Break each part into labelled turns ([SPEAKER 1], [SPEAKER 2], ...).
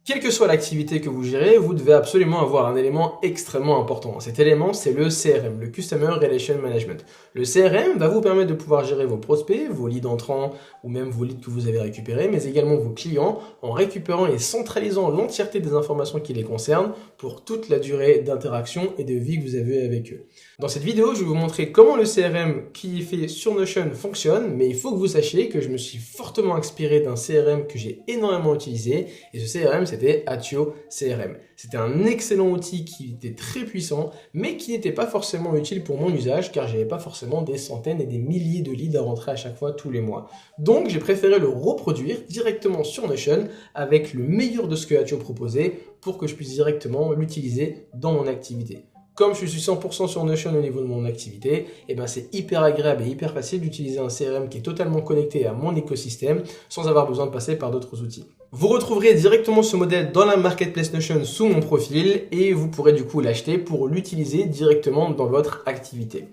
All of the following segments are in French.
[SPEAKER 1] Quelle que soit l'activité que vous gérez, vous devez absolument avoir un élément extrêmement important. Cet élément, c'est le CRM, le Customer Relation Management. Le CRM va vous permettre de pouvoir gérer vos prospects, vos leads entrants ou même vos leads que vous avez récupérés, mais également vos clients en récupérant et centralisant l'entièreté des informations qui les concernent pour toute la durée d'interaction et de vie que vous avez avec eux. Dans cette vidéo, je vais vous montrer comment le CRM qui est fait sur Notion fonctionne, mais il faut que vous sachiez que je me suis fortement inspiré d'un CRM que j'ai énormément utilisé, et ce CRM, c'était Attio CRM. C'était un excellent outil qui était très puissant, mais qui n'était pas forcément utile pour mon usage, car j'avais pas forcément des centaines et des milliers de leads à rentrer à chaque fois tous les mois. Donc, j'ai préféré le reproduire directement sur Notion, avec le meilleur de ce que Attio proposait, pour que je puisse directement l'utiliser dans mon activité. Comme je suis 100% sur Notion au niveau de mon activité, et ben c'est hyper agréable et hyper facile d'utiliser un CRM qui est totalement connecté à mon écosystème sans avoir besoin de passer par d'autres outils. Vous retrouverez directement ce modèle dans la Marketplace Notion sous mon profil et vous pourrez du coup l'acheter pour l'utiliser directement dans votre activité.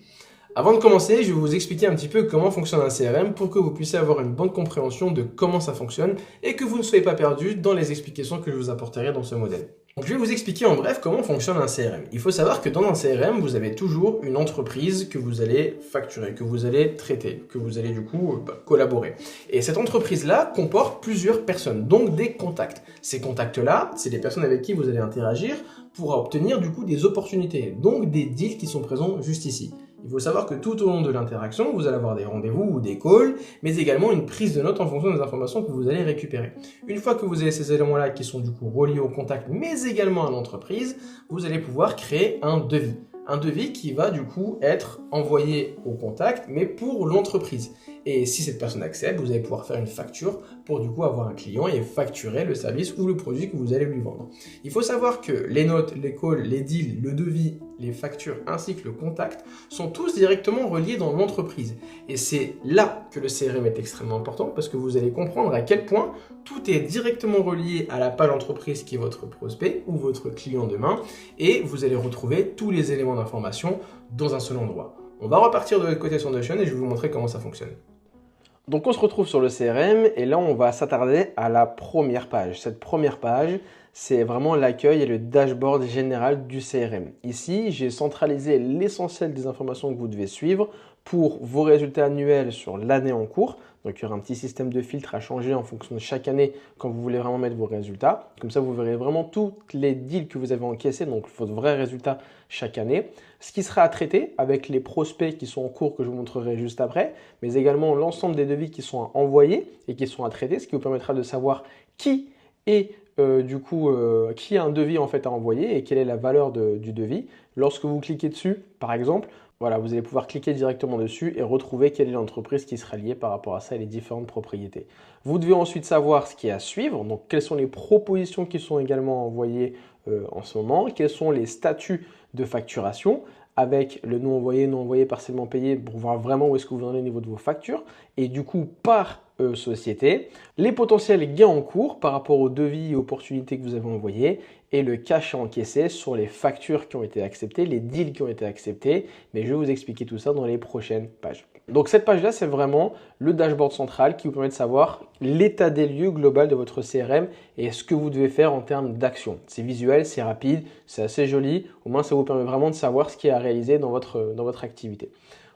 [SPEAKER 1] Avant de commencer, je vais vous expliquer un petit peu comment fonctionne un CRM pour que vous puissiez avoir une bonne compréhension de comment ça fonctionne et que vous ne soyez pas perdu dans les explications que je vous apporterai dans ce modèle. Donc, je vais vous expliquer en bref comment fonctionne un CRM. Il faut savoir que dans un CRM, vous avez toujours une entreprise que vous allez facturer, que vous allez traiter, que vous allez du coup collaborer. Et cette entreprise-là comporte plusieurs personnes, donc des contacts. Ces contacts-là, c'est les personnes avec qui vous allez interagir pour obtenir du coup des opportunités, donc des deals qui sont présents juste ici. Il faut savoir que tout au long de l'interaction, vous allez avoir des rendez-vous ou des calls, mais également une prise de notes en fonction des informations que vous allez récupérer. Une fois que vous avez ces éléments-là qui sont du coup reliés au contact, mais également à l'entreprise, vous allez pouvoir créer un devis. Un devis qui va du coup être envoyé au contact, mais pour l'entreprise. Et si cette personne accepte, vous allez pouvoir faire une facture pour du coup avoir un client et facturer le service ou le produit que vous allez lui vendre. Il faut savoir que les notes, les calls, les deals, le devis, les factures ainsi que le contact sont tous directement reliés dans l'entreprise. Et c'est là que le CRM est extrêmement important parce que vous allez comprendre à quel point tout est directement relié à la page entreprise qui est votre prospect ou votre client demain et vous allez retrouver tous les éléments d'information dans un seul endroit. On va repartir de l'autre côté sur Notion et je vais vous montrer comment ça fonctionne. Donc on se retrouve sur le CRM et là on va s'attarder à la première page. Cette première page, c'est vraiment l'accueil et le dashboard général du CRM. Ici, j'ai centralisé l'essentiel des informations que vous devez suivre pour vos résultats annuels sur l'année en cours. Donc il y aura un petit système de filtre à changer en fonction de chaque année quand vous voulez vraiment mettre vos résultats. Comme ça, vous verrez vraiment tous les deals que vous avez encaissés, donc votre vrai résultat chaque année. Ce qui sera à traiter avec les prospects qui sont en cours que je vous montrerai juste après, mais également l'ensemble des devis qui sont à envoyer et qui sont à traiter, ce qui vous permettra de savoir qui est qui a un devis en fait à envoyer et quelle est la valeur du devis. Lorsque vous cliquez dessus, par exemple, voilà, vous allez pouvoir cliquer directement dessus et retrouver quelle est l'entreprise qui sera liée par rapport à ça et les différentes propriétés. Vous devez ensuite savoir ce qui est à suivre, donc quelles sont les propositions qui sont également envoyées en ce moment, quels sont les statuts de facturation, avec le non envoyé, partiellement payé, pour voir vraiment où est-ce que vous en êtes au niveau de vos factures, et du coup par société, les potentiels gains en cours par rapport aux devis et opportunités que vous avez envoyés, et le cash à encaisser sur les factures qui ont été acceptées, les deals qui ont été acceptés, mais je vais vous expliquer tout ça dans les prochaines pages. Donc cette page-là, c'est vraiment le dashboard central qui vous permet de savoir l'état des lieux global de votre CRM et ce que vous devez faire en termes d'action. C'est visuel, c'est rapide, c'est assez joli, au moins ça vous permet vraiment de savoir ce qui est à réaliser dans votre activité.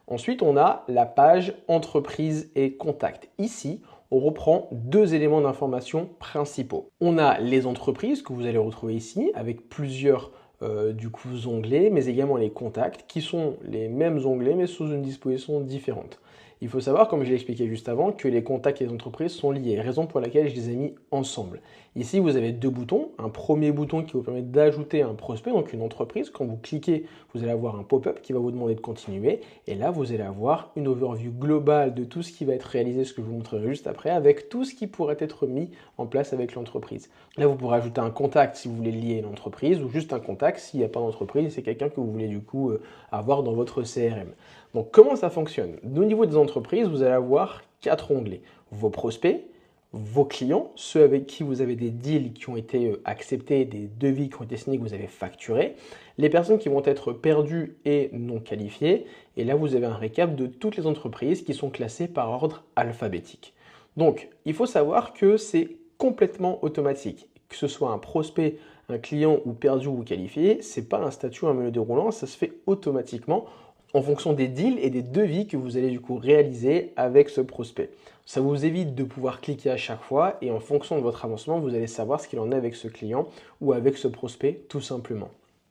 [SPEAKER 1] Ensuite, on a la page entreprise et contact. Ici, on reprend deux éléments d'information principaux. On a les entreprises que vous allez retrouver ici avec plusieurs onglets, mais également les contacts qui sont les mêmes onglets mais sous une disposition différente. Il faut savoir, comme je l'ai expliqué juste avant, que les contacts et les entreprises sont liés, raison pour laquelle je les ai mis ensemble. Ici, vous avez deux boutons. Un premier bouton qui vous permet d'ajouter un prospect, donc une entreprise. Quand vous cliquez, vous allez avoir un pop-up qui va vous demander de continuer. Et là, vous allez avoir une overview globale de tout ce qui va être réalisé, ce que je vous montrerai juste après, avec tout ce qui pourrait être mis en place avec l'entreprise. Là, vous pourrez ajouter un contact si vous voulez lier une entreprise, ou juste un contact s'il n'y a pas d'entreprise, c'est quelqu'un que vous voulez du coup avoir dans votre CRM. Donc, comment ça fonctionne? Au niveau des entreprises, vous allez avoir 4 onglets. Vos prospects, vos clients, ceux avec qui vous avez des deals qui ont été acceptés, des devis qui ont été signés, que vous avez facturés, les personnes qui vont être perdues et non qualifiées, et là, vous avez un récap de toutes les entreprises qui sont classées par ordre alphabétique. Donc, il faut savoir que c'est complètement automatique. que ce soit un prospect, un client ou perdu ou qualifié, ce n'est pas un statut, un menu déroulant, ça se fait automatiquement en fonction des deals et des devis que vous allez du coup réaliser avec ce prospect. Ça vous évite de pouvoir cliquer à chaque fois et en fonction de votre avancement, vous allez savoir ce qu'il en est avec ce client ou avec ce prospect tout simplement.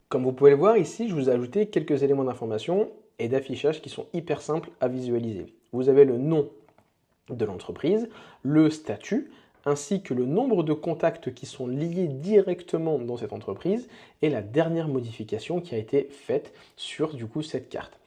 [SPEAKER 1] Comme vous pouvez le voir ici, je vous ai ajouté quelques éléments d'information et d'affichage qui sont hyper simples à visualiser. Vous avez le nom de l'entreprise, le statut, ainsi que le nombre de contacts qui sont liés directement dans cette entreprise et la dernière modification qui a été faite sur du coup cette carte.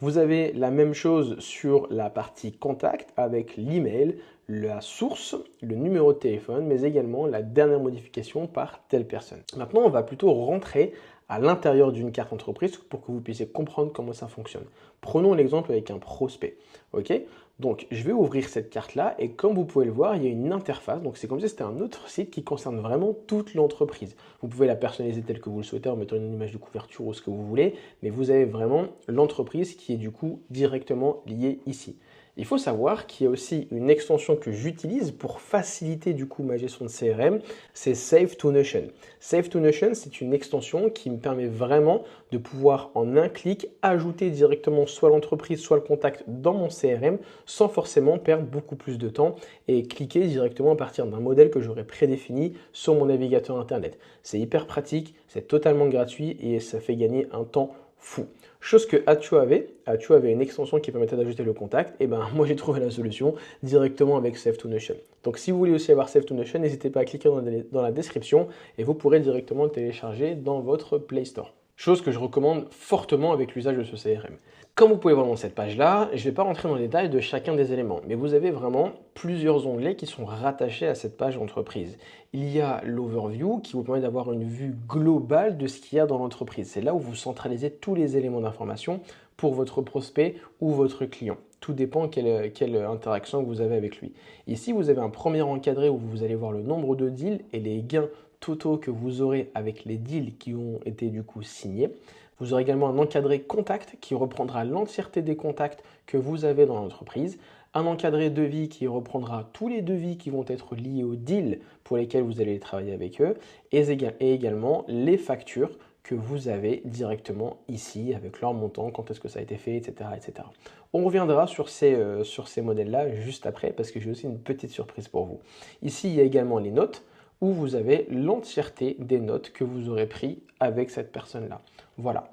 [SPEAKER 1] Vous avez la même chose sur la partie contact avec l'email, la source, le numéro de téléphone, mais également la dernière modification par telle personne. Maintenant, on va plutôt rentrer à l'intérieur d'une carte entreprise pour que vous puissiez comprendre comment ça fonctionne. Prenons l'exemple avec un prospect. Ok, donc, je vais ouvrir cette carte-là et comme vous pouvez le voir, il y a une interface. Donc, c'est comme si c'était un autre site qui concerne vraiment toute l'entreprise. Vous pouvez la personnaliser telle que vous le souhaitez en mettant une image de couverture ou ce que vous voulez, mais vous avez vraiment l'entreprise qui est du coup directement liée ici. Il faut savoir qu'il y a aussi une extension que j'utilise pour faciliter du coup ma gestion de CRM, c'est Save to Notion. Save to Notion, c'est une extension qui me permet vraiment de pouvoir en un clic ajouter directement soit l'entreprise, soit le contact dans mon CRM sans forcément perdre beaucoup plus de temps et cliquer directement à partir d'un modèle que j'aurais prédéfini sur mon navigateur internet. C'est hyper pratique, c'est totalement gratuit et ça fait gagner un temps fou. Chose que Atio avait une extension qui permettait d'ajouter le contact, et ben moi j'ai trouvé la solution directement avec Save to Notion. Donc si vous voulez aussi avoir Save to Notion, n'hésitez pas à cliquer dans la description et vous pourrez directement le télécharger dans votre Play Store. Chose que je recommande fortement avec l'usage de ce CRM. Comme vous pouvez voir dans cette page-là, je ne vais pas rentrer dans les détails de chacun des éléments, mais vous avez vraiment plusieurs onglets qui sont rattachés à cette page entreprise. Il y a l'overview qui vous permet d'avoir une vue globale de ce qu'il y a dans l'entreprise. C'est là où vous centralisez tous les éléments d'information pour votre prospect ou votre client. Tout dépend quelle interaction vous avez avec lui. Ici, vous avez un premier encadré où vous allez voir le nombre de deals et les gains totaux que vous aurez avec les deals qui ont été du coup signés. Vous aurez également un encadré contact qui reprendra l'entièreté des contacts que vous avez dans l'entreprise. Un encadré devis qui reprendra tous les devis qui vont être liés aux deals pour lesquels vous allez travailler avec eux. Et également les factures que vous avez directement ici avec leur montant, quand est-ce que ça a été fait, etc. etc. On reviendra sur ces modèles-là juste après parce que j'ai aussi une petite surprise pour vous. Ici, il y a également les notes où vous avez l'entièreté des notes que vous aurez prises avec cette personne-là. Voilà.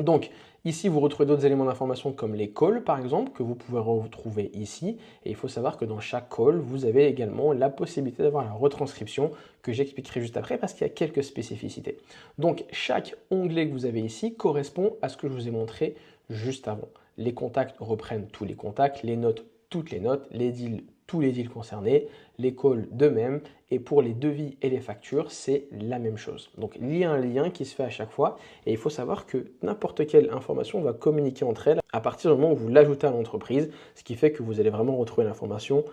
[SPEAKER 1] Donc, ici, vous retrouvez d'autres éléments d'information comme les calls, par exemple, que vous pouvez retrouver ici. Et il faut savoir que dans chaque call, vous avez également la possibilité d'avoir la retranscription que j'expliquerai juste après parce qu'il y a quelques spécificités. Donc, chaque onglet que vous avez ici correspond à ce que je vous ai montré juste avant. Les contacts reprennent tous les contacts, les notes, toutes les notes, les deals, tous les deals concernés, les calls de même, et pour les devis et les factures, c'est la même chose. Donc il y a un lien qui se fait à chaque fois, et il faut savoir que n'importe quelle information va communiquer entre elles à partir du moment où vous l'ajoutez à l'entreprise, ce qui fait que vous allez vraiment retrouver l'information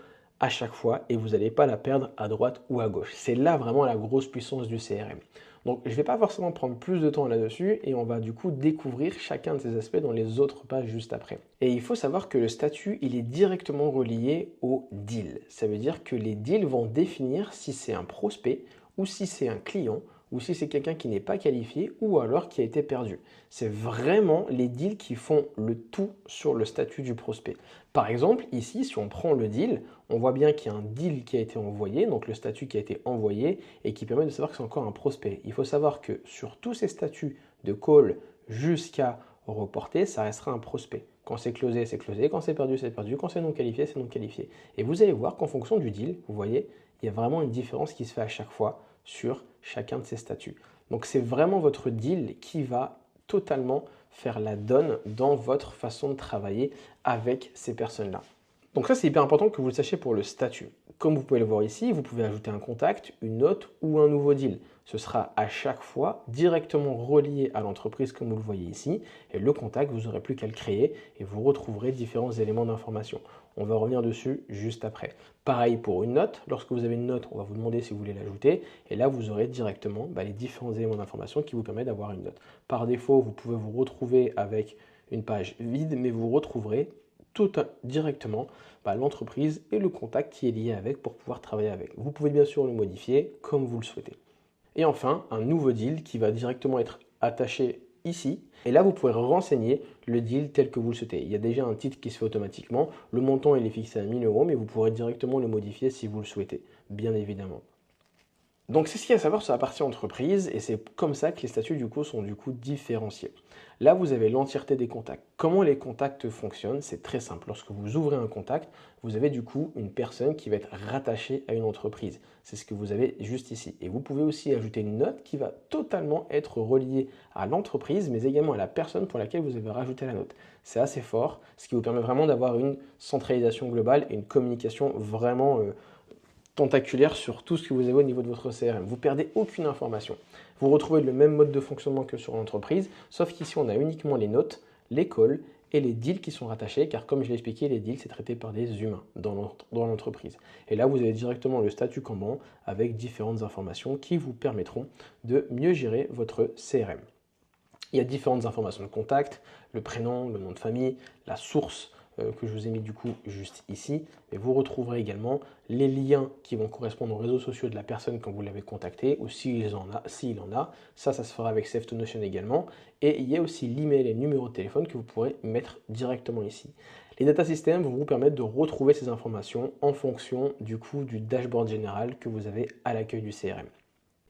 [SPEAKER 1] à chaque fois et vous n'allez pas la perdre à droite ou à gauche. C'est là vraiment la grosse puissance du CRM. Donc je ne vais pas forcément prendre plus de temps là-dessus et on va du coup découvrir chacun de ces aspects dans les autres pages juste après. Et il faut savoir que le statut, il est directement relié au deal. Ça veut dire que les deals vont définir si c'est un prospect ou si c'est un client ou si c'est quelqu'un qui n'est pas qualifié ou alors qui a été perdu. C'est vraiment les deals qui font le tout sur le statut du prospect. Par exemple, ici, si on prend le deal, on voit bien qu'il y a un deal qui a été envoyé, donc le statut qui a été envoyé et qui permet de savoir que c'est encore un prospect. Il faut savoir que sur tous ces statuts de call jusqu'à reporter, ça restera un prospect. Quand c'est closé, c'est closé. Quand c'est perdu, c'est perdu. Quand c'est non qualifié, c'est non qualifié. Et vous allez voir qu'en fonction du deal, vous voyez, il y a vraiment une différence qui se fait à chaque fois sur chacun de ces statuts. Donc c'est vraiment votre deal qui va totalement faire la donne dans votre façon de travailler avec ces personnes-là. Donc ça, c'est hyper important que vous le sachiez pour le statut. Comme vous pouvez le voir ici, vous pouvez ajouter un contact, une note ou un nouveau deal. Ce sera à chaque fois directement relié à l'entreprise comme vous le voyez ici. Et le contact, vous n'aurez plus qu'à le créer et vous retrouverez différents éléments d'information. On va revenir dessus juste après. Pareil pour une note. Lorsque vous avez une note, on va vous demander si vous voulez l'ajouter. Et là, vous aurez directement les différents éléments d'information qui vous permettent d'avoir une note. Par défaut, vous pouvez vous retrouver avec une page vide, mais vous retrouverez directement l'entreprise et le contact qui est lié avec pour pouvoir travailler avec. Vous pouvez bien sûr le modifier comme vous le souhaitez. Et enfin, un nouveau deal qui va directement être attaché ici. Et là, vous pourrez renseigner le deal tel que vous le souhaitez. Il y a déjà un titre qui se fait automatiquement. Le montant, il est fixé à 1000 euros, mais vous pourrez directement le modifier si vous le souhaitez, bien évidemment. Donc c'est ce qu'il y a à savoir sur la partie entreprise et c'est comme ça que les statuts sont différenciés. Là, vous avez l'entièreté des contacts. Comment les contacts fonctionnent? C'est très simple. Lorsque vous ouvrez un contact, vous avez une personne qui va être rattachée à une entreprise. C'est ce que vous avez juste ici. Et vous pouvez aussi ajouter une note qui va totalement être reliée à l'entreprise, mais également à la personne pour laquelle vous avez rajouté la note. C'est assez fort, ce qui vous permet vraiment d'avoir une centralisation globale et une communication vraiment tentaculaire sur tout ce que vous avez au niveau de votre CRM. Vous perdez aucune information. Vous retrouvez le même mode de fonctionnement que sur l'entreprise, sauf qu'ici on a uniquement les notes, les calls et les deals qui sont rattachés, car comme je l'ai expliqué, les deals c'est traité par des humains dans l'entreprise. Et là vous avez directement le statut Kanban avec différentes informations qui vous permettront de mieux gérer votre CRM. Il y a différentes informations de contact, le prénom, le nom de famille, la source, que je vous ai mis juste ici, mais vous retrouverez également les liens qui vont correspondre aux réseaux sociaux de la personne quand vous l'avez contacté ou s'il en a, ça se fera avec Save to Notion également, et il y a aussi l'email et le numéro de téléphone que vous pourrez mettre directement ici. Les data systems vont vous permettre de retrouver ces informations en fonction du dashboard général que vous avez à l'accueil du CRM.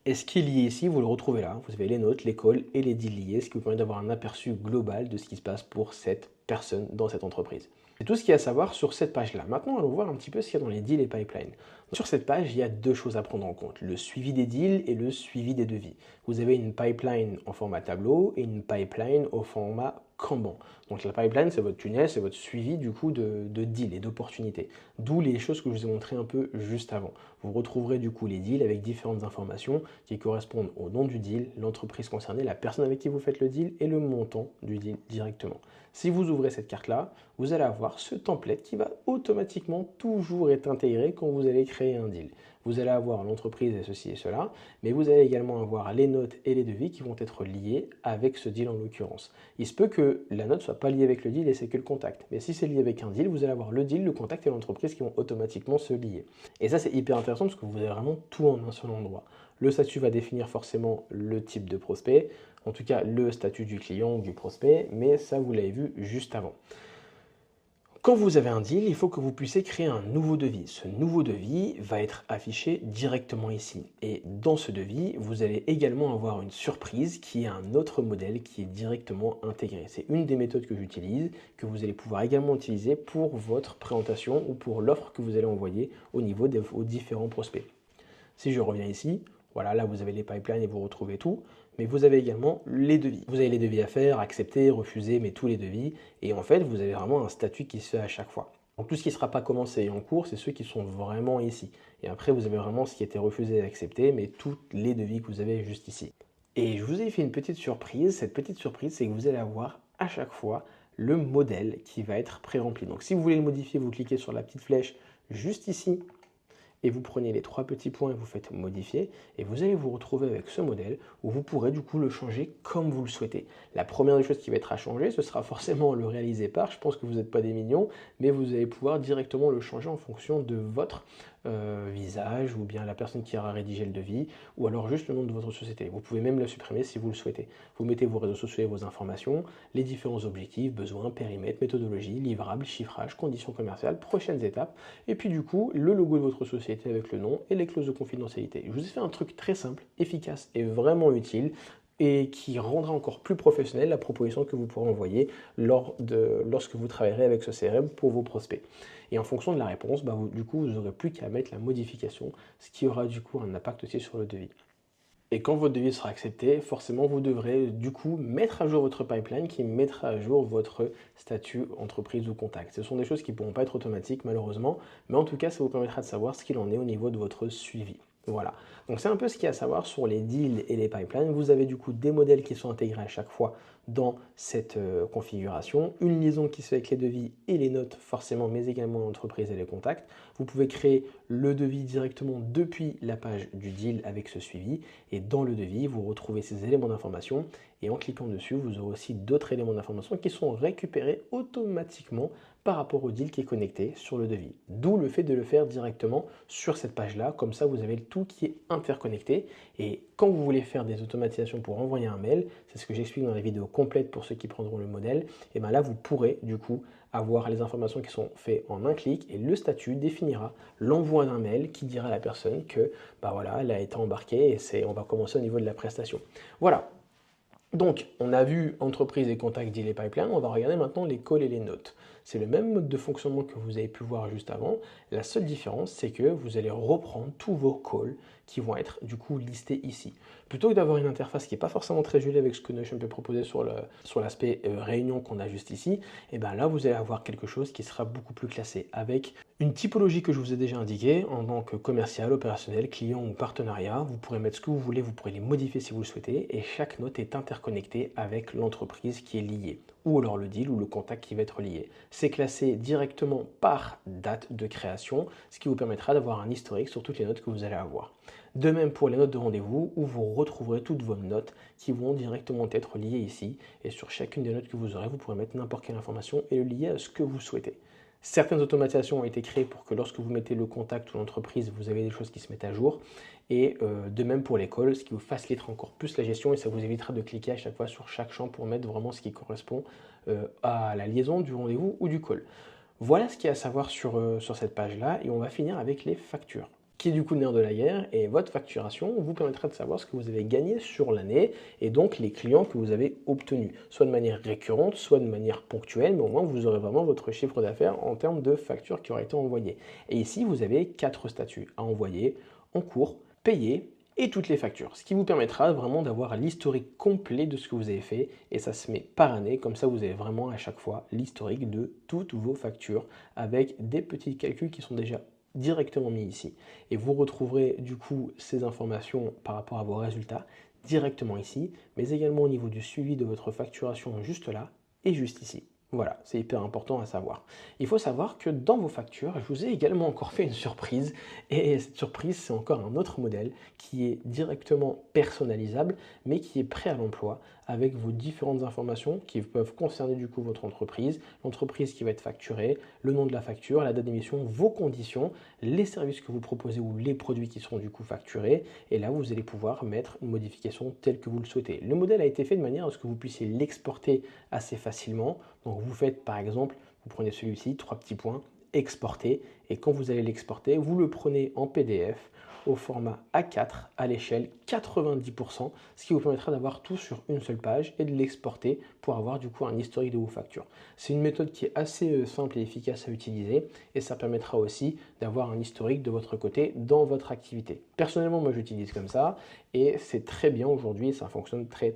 [SPEAKER 1] Et ce qui est lié ici, vous le retrouvez là. Vous avez les notes, les calls et les deals liés, ce qui vous permet d'avoir un aperçu global de ce qui se passe pour cette personne dans cette entreprise. C'est tout ce qu'il y a à savoir sur cette page-là. Maintenant, allons voir un petit peu ce qu'il y a dans les deals et pipelines. Sur cette page, il y a deux choses à prendre en compte, le suivi des deals et le suivi des devis. Vous avez une pipeline en format tableau et une pipeline au format Kanban. Donc la pipeline, c'est votre tunnel, c'est votre suivi de deals et d'opportunités. D'où les choses que je vous ai montrées un peu juste avant. Vous retrouverez les deals avec différentes informations qui correspondent au nom du deal, l'entreprise concernée, la personne avec qui vous faites le deal et le montant du deal directement. Si vous ouvrez cette carte-là, vous allez avoir ce template qui va automatiquement toujours être intégré quand vous allez créer un deal. Vous allez avoir l'entreprise et ceci et cela, mais vous allez également avoir les notes et les devis qui vont être liés avec ce deal en l'occurrence. Il se peut que la note ne soit pas liée avec le deal et c'est que le contact. Mais si c'est lié avec un deal, vous allez avoir le deal, le contact et l'entreprise qui vont automatiquement se lier. Et ça, c'est hyper intéressant parce que vous avez vraiment tout en un seul endroit. Le statut va définir forcément le type de prospect, en tout cas le statut du client ou du prospect, mais ça, vous l'avez vu juste avant. Quand vous avez un deal, il faut que vous puissiez créer un nouveau devis. Ce nouveau devis va être affiché directement ici. Et dans ce devis, vous allez également avoir une surprise qui est un autre modèle qui est directement intégré. C'est une des méthodes que j'utilise, que vous allez pouvoir également utiliser pour votre présentation ou pour l'offre que vous allez envoyer au niveau aux différents prospects. Si je reviens ici, voilà, là vous avez les pipelines et vous retrouvez tout, mais vous avez également les devis. Vous avez les devis à faire, accepter, refuser, mais tous les devis, et en fait vous avez vraiment un statut qui se fait à chaque fois. Donc tout ce qui ne sera pas commencé et en cours, c'est ceux qui sont vraiment ici. Et après vous avez vraiment ce qui a été refusé et accepté, mais tous les devis que vous avez juste ici. Et je vous ai fait une petite surprise, cette petite surprise c'est que vous allez avoir à chaque fois le modèle qui va être pré-rempli. Donc si vous voulez le modifier, vous cliquez sur la petite flèche juste ici, et vous prenez les trois petits points et vous faites modifier et vous allez vous retrouver avec ce modèle où vous pourrez le changer comme vous le souhaitez. La première des choses qui va être à changer, ce sera forcément le réaliser par, je pense que vous n'êtes pas des millions, mais vous allez pouvoir directement le changer en fonction de votre visage ou bien la personne qui aura rédigé le devis ou alors juste le nom de votre société. Vous pouvez même le supprimer si vous le souhaitez. Vous mettez vos réseaux sociaux et vos informations, les différents objectifs, besoins, périmètre, méthodologie, livrable, chiffrage, conditions commerciales, prochaines étapes et puis le logo de votre société avec le nom et les clauses de confidentialité. Je vous ai fait un truc très simple, efficace et vraiment utile et qui rendra encore plus professionnel la proposition que vous pourrez envoyer lorsque vous travaillerez avec ce CRM pour vos prospects. Et en fonction de la réponse, vous n'aurez plus qu'à mettre la modification, ce qui aura un impact aussi sur le devis. Et quand votre devis sera accepté, forcément vous devrez mettre à jour votre pipeline qui mettra à jour votre statut entreprise ou contact. Ce sont des choses qui ne pourront pas être automatiques malheureusement, mais en tout cas ça vous permettra de savoir ce qu'il en est au niveau de votre suivi. Voilà, donc c'est un peu ce qu'il y a à savoir sur les deals et les pipelines. Vous avez des modèles qui sont intégrés à chaque fois dans cette configuration, une liaison qui se fait avec les devis et les notes forcément, mais également l'entreprise et les contacts. Vous pouvez créer le devis directement depuis la page du deal avec ce suivi et dans le devis, vous retrouvez ces éléments d'information et en cliquant dessus, vous aurez aussi d'autres éléments d'information qui sont récupérés automatiquement par rapport au deal qui est connecté sur le devis. D'où le fait de le faire directement sur cette page-là, comme ça vous avez le tout qui est interconnecté. Et quand vous voulez faire des automatisations pour envoyer un mail, c'est ce que j'explique dans la vidéo complète pour ceux qui prendront le modèle, et bien là vous pourrez du coup avoir les informations qui sont faites en un clic et le statut définira l'envoi d'un mail qui dira à la personne que bah voilà, elle a été embarquée et on va commencer au niveau de la prestation. Voilà. Donc, on a vu entreprise et contact, deal et pipeline, on va regarder maintenant les calls et les notes. C'est le même mode de fonctionnement que vous avez pu voir juste avant. La seule différence, c'est que vous allez reprendre tous vos calls qui vont être du coup listés ici. Plutôt que d'avoir une interface qui n'est pas forcément très jolie avec ce que Notion peut proposer sur l'aspect réunion qu'on a juste ici, et bien là, vous allez avoir quelque chose qui sera beaucoup plus classé avec une typologie que je vous ai déjà indiquée en tant que commercial, opérationnel, client ou partenariat. Vous pourrez mettre ce que vous voulez, vous pourrez les modifier si vous le souhaitez et chaque note est interconnectée avec l'entreprise qui est liée ou alors le deal ou le contact qui va être lié. C'est classé directement par date de création, ce qui vous permettra d'avoir un historique sur toutes les notes que vous allez avoir. De même pour les notes de rendez-vous où vous retrouverez toutes vos notes qui vont directement être liées ici et sur chacune des notes que vous aurez, vous pourrez mettre n'importe quelle information et le lier à ce que vous souhaitez. Certaines automatisations ont été créées pour que lorsque vous mettez le contact ou l'entreprise, vous avez des choses qui se mettent à jour. Et de même pour les calls, ce qui vous facilitera encore plus la gestion et ça vous évitera de cliquer à chaque fois sur chaque champ pour mettre vraiment ce qui correspond à la liaison du rendez-vous ou du call. Voilà ce qu'il y a à savoir sur cette page-là et on va finir avec les factures, qui est du coup le nerf de la guerre, et votre facturation vous permettra de savoir ce que vous avez gagné sur l'année et donc les clients que vous avez obtenus, soit de manière récurrente, soit de manière ponctuelle, mais au moins vous aurez vraiment votre chiffre d'affaires en termes de factures qui auraient été envoyées. Et ici, vous avez 4 statuts à envoyer, en cours, payé et toutes les factures, ce qui vous permettra vraiment d'avoir l'historique complet de ce que vous avez fait et ça se met par année, comme ça vous avez vraiment à chaque fois l'historique de toutes vos factures avec des petits calculs qui sont déjà directement mis ici. Et vous retrouverez du coup ces informations par rapport à vos résultats directement ici, mais également au niveau du suivi de votre facturation juste là et juste ici. Voilà, c'est hyper important à savoir. Il faut savoir que dans vos factures, je vous ai également encore fait une surprise, et cette surprise, c'est encore un autre modèle qui est directement personnalisable, mais qui est prêt à l'emploi avec vos différentes informations qui peuvent concerner du coup votre entreprise, l'entreprise qui va être facturée, le nom de la facture, la date d'émission, vos conditions, les services que vous proposez ou les produits qui seront du coup facturés, et là vous allez pouvoir mettre une modification telle que vous le souhaitez. Le modèle a été fait de manière à ce que vous puissiez l'exporter assez facilement. Donc vous faites par exemple, vous prenez celui-ci, 3 petits points, exporter, et quand vous allez l'exporter, vous le prenez en PDF au format A4 à l'échelle 90%, ce qui vous permettra d'avoir tout sur une seule page et de l'exporter pour avoir du coup un historique de vos factures. C'est une méthode qui est assez simple et efficace à utiliser et ça permettra aussi d'avoir un historique de votre côté dans votre activité. Personnellement, moi j'utilise comme ça et c'est très bien aujourd'hui, ça fonctionne très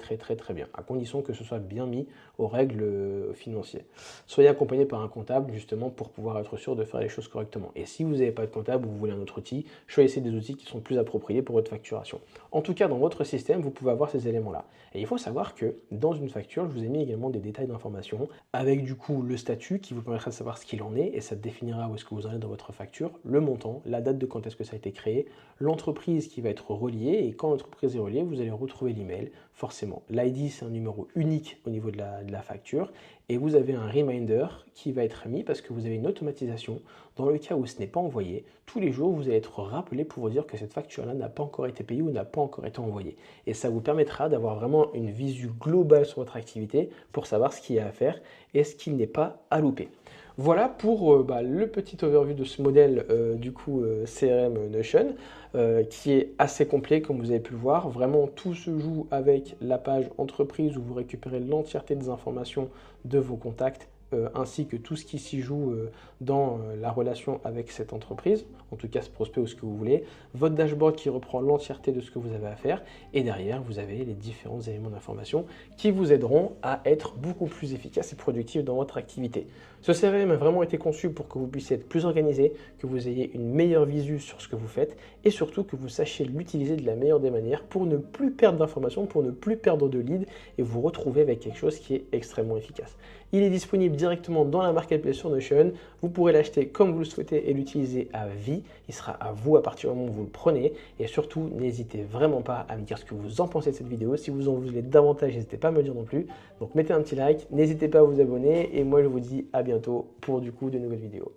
[SPEAKER 1] bien, à condition que ce soit bien mis aux règles financières. Soyez accompagné par un comptable justement pour pouvoir être sûr de faire les choses correctement. Et si vous n'avez pas de comptable ou vous voulez un autre outil, choisissez des outils qui sont plus appropriés pour votre facturation. En tout cas, dans votre système, vous pouvez avoir ces éléments-là. Et il faut savoir que dans une facture, je vous ai mis également des détails d'information avec du coup le statut qui vous permettra de savoir ce qu'il en est et ça définira où est-ce que vous en êtes dans votre facture, le montant, la date de quand est-ce que ça a été créé, l'entreprise qui va être reliée et quand l'entreprise est reliée, vous allez retrouver l'email, forcément. L'ID, c'est un numéro unique au niveau de la facture et vous avez un reminder qui va être mis parce que vous avez une automatisation. Dans le cas où ce n'est pas envoyé, tous les jours, vous allez être rappelé pour vous dire que cette facture-là n'a pas encore été payée ou n'a pas encore été envoyée. Et ça vous permettra d'avoir vraiment une visu globale sur votre activité pour savoir ce qu'il y a à faire et ce qu'il n'est pas à louper. Voilà pour le petit overview de ce modèle CRM Notion qui est assez complet comme vous avez pu le voir. Vraiment tout se joue avec la page entreprise où vous récupérez l'entièreté des informations de vos contacts ainsi que tout ce qui s'y joue dans la relation avec cette entreprise, en tout cas ce prospect ou ce que vous voulez, votre dashboard qui reprend l'entièreté de ce que vous avez à faire, et derrière vous avez les différents éléments d'information qui vous aideront à être beaucoup plus efficace et productif dans votre activité. Ce CRM a vraiment été conçu pour que vous puissiez être plus organisé, que vous ayez une meilleure visu sur ce que vous faites, et surtout que vous sachiez l'utiliser de la meilleure des manières pour ne plus perdre d'informations, pour ne plus perdre de leads, et vous retrouver avec quelque chose qui est extrêmement efficace. Il est disponible directement dans la marketplace sur Notion. Vous pourrez l'acheter comme vous le souhaitez et l'utiliser à vie. Il sera à vous à partir du moment où vous le prenez. Et surtout, n'hésitez vraiment pas à me dire ce que vous en pensez de cette vidéo. Si vous en voulez davantage, n'hésitez pas à me le dire non plus. Donc mettez un petit like, n'hésitez pas à vous abonner et moi je vous dis à bientôt pour du coup de nouvelles vidéos.